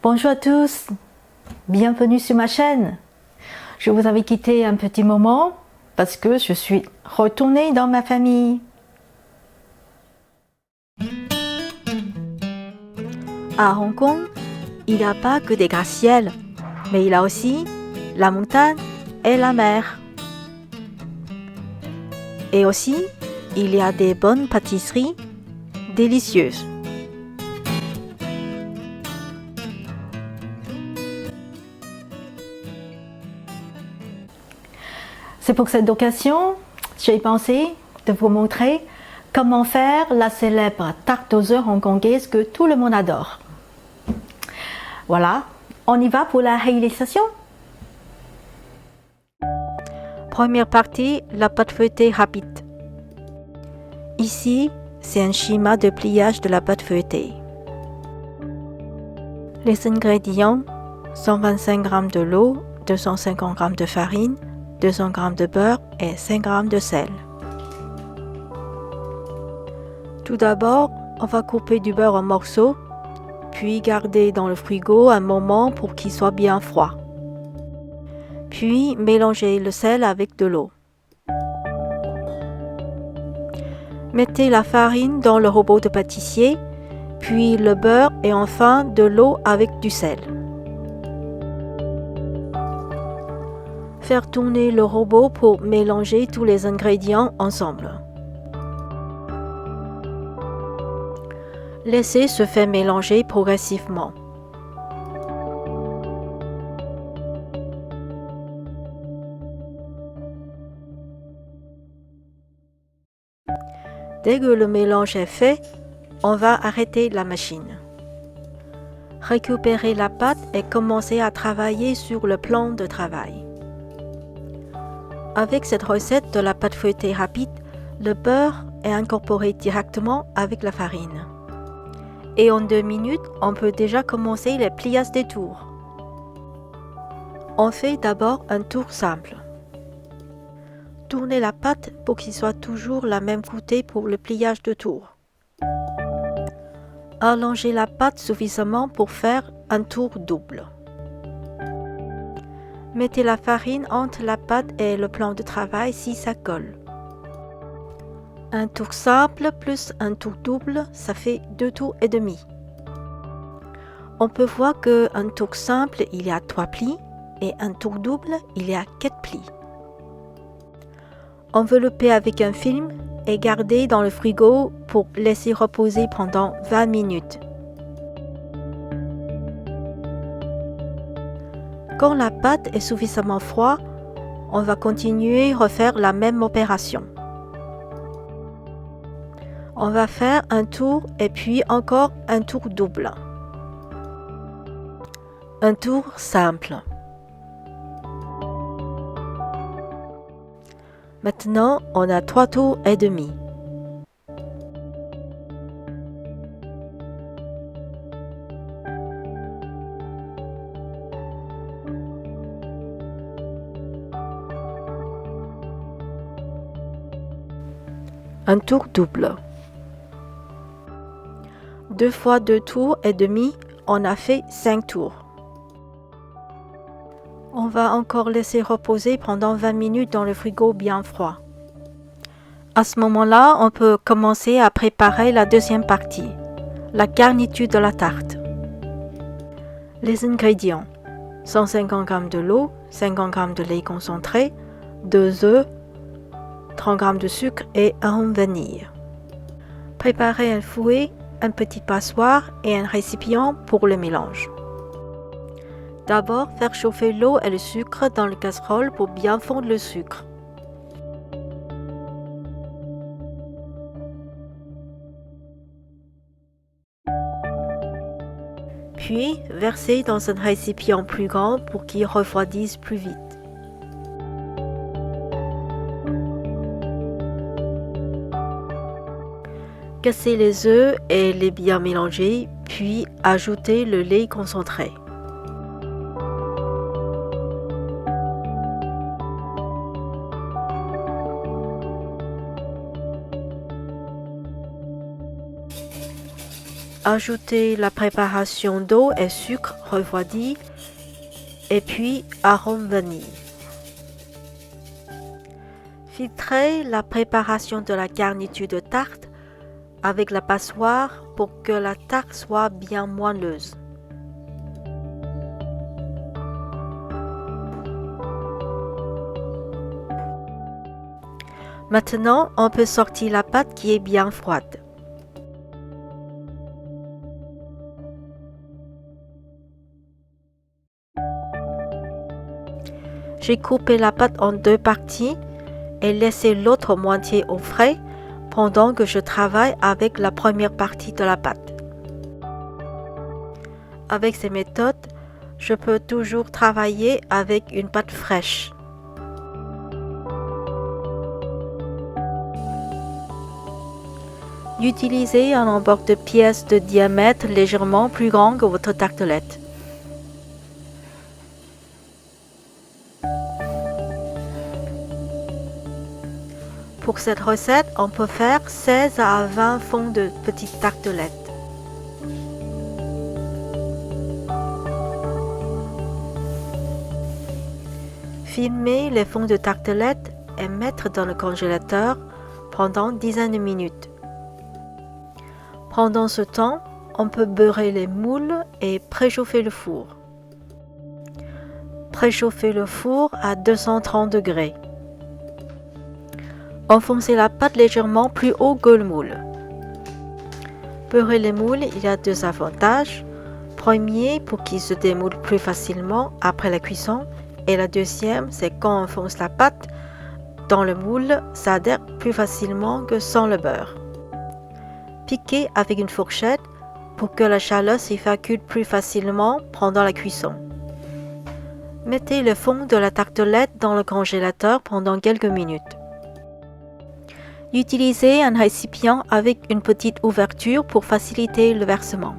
Bonjour à tous, bienvenue sur ma chaîne. Je vous avais quitté un petit moment parce que je suis retournée dans ma famille. À Hong Kong, il n'y a pas que des gratte-ciels, mais il y a aussi la montagne et la mer. Et aussi, il y a des bonnes pâtisseries délicieuses. C'est pour cette occasion, j'ai pensé de vous montrer comment faire la célèbre tarte aux œufs hongkongaise que tout le monde adore. Voilà, on y va pour la réalisation. Première partie, la pâte feuilletée rapide. Ici, c'est un schéma de pliage de la pâte feuilletée. Les ingrédients, 125 g de l'eau, 250 g de farine, 200 g de beurre et 5 g de sel. Tout d'abord, on va couper du beurre en morceaux, puis garder dans le frigo un moment pour qu'il soit bien froid. Puis mélanger le sel avec de l'eau. Mettez la farine dans le robot de pâtissier, puis le beurre et enfin de l'eau avec du sel. Faire tourner le robot pour mélanger tous les ingrédients ensemble. Laissez se faire mélanger progressivement. Dès que le mélange est fait, on va arrêter la machine. Récupérer la pâte et commencer à travailler sur le plan de travail. Avec cette recette de la pâte feuilletée rapide, le beurre est incorporé directement avec la farine. Et en 2 minutes, on peut déjà commencer les pliages des tours. On fait d'abord un tour simple. Tournez la pâte pour qu'il soit toujours la même côté pour le pliage de tour. Allongez la pâte suffisamment pour faire un tour double. Mettez la farine entre la pâte et le plan de travail si ça colle. Un tour simple plus un tour double, ça fait 2 tours et demi. On peut voir qu'un tour simple, il y a 3 plis et un tour double, il y a 4 plis. Envelopper avec un film et garder dans le frigo pour laisser reposer pendant 20 minutes. Quand la pâte est suffisamment froide, on va continuer à refaire la même opération. On va faire un tour et puis encore un tour double. Un tour simple. Maintenant, on a 3 tours et demi. Un tour double. 2 fois 2 tours et demi, on a fait 5 tours. On va encore laisser reposer pendant 20 minutes dans le frigo bien froid. À ce moment-là, on peut commencer à préparer la deuxième partie, la garniture de la tarte. Les ingrédients: 150 g de l'eau, 50 g de lait concentré, 2 œufs, 30 g de sucre et un vanille. Préparez un fouet, un petit passoire et un récipient pour le mélange. D'abord, faire chauffer l'eau et le sucre dans la casserole pour bien fondre le sucre. Puis, verser dans un récipient plus grand pour qu'il refroidisse plus vite. Casser les œufs et les bien mélanger, puis ajouter le lait concentré. Ajoutez la préparation d'eau et sucre refroidi et puis arôme vanille. Filtrez la préparation de la garniture de tarte avec la passoire pour que la tarte soit bien moelleuse. Maintenant, on peut sortir la pâte qui est bien froide. J'ai coupé la pâte en deux parties et laissé l'autre moitié au frais pendant que je travaille avec la première partie de la pâte. Avec ces méthodes, je peux toujours travailler avec une pâte fraîche. Utilisez un emporte-pièce de diamètre légèrement plus grand que votre tartelette. Pour cette recette, on peut faire 16 à 20 fonds de petites tartelettes. Filmer les fonds de tartelettes et mettre dans le congélateur pendant 10 de minutes. Pendant ce temps, on peut beurrer les moules et préchauffer le four. Préchauffez le four à 230 degrés. Enfoncez la pâte légèrement plus haut que le moule. Beurrer les moules, il y a deux avantages. Premier, pour qu'ils se démoulent plus facilement après la cuisson. Et la deuxième, c'est quand on enfonce la pâte dans le moule, ça adhère plus facilement que sans le beurre. Piquez avec une fourchette pour que la chaleur s'évacue plus facilement pendant la cuisson. Mettez le fond de la tartelette dans le congélateur pendant quelques minutes. Utilisez un récipient avec une petite ouverture pour faciliter le versement.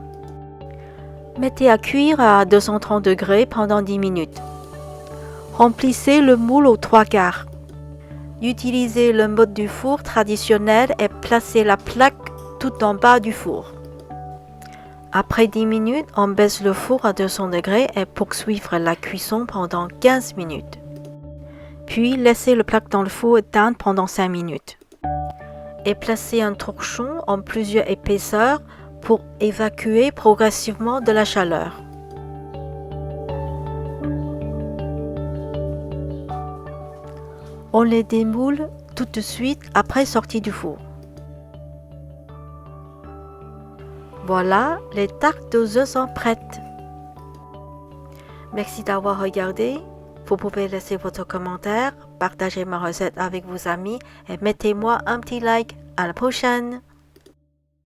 Mettez à cuire à 230 degrés pendant 10 minutes. Remplissez le moule aux 3/4. Utilisez le mode du four traditionnel et placez la plaque tout en bas du four. Après 10 minutes, on baisse le four à 200 degrés et poursuivre la cuisson pendant 15 minutes. Puis laissez le plaque dans le four éteindre pendant 5 minutes. Et placez un torchon en plusieurs épaisseurs pour évacuer progressivement de la chaleur. On les démoule tout de suite après sortie du four. Voilà, les tartes aux œufs sont prêtes. Merci d'avoir regardé. Vous pouvez laisser votre commentaire, partager ma recette avec vos amis et mettez-moi un petit like. À la prochaine!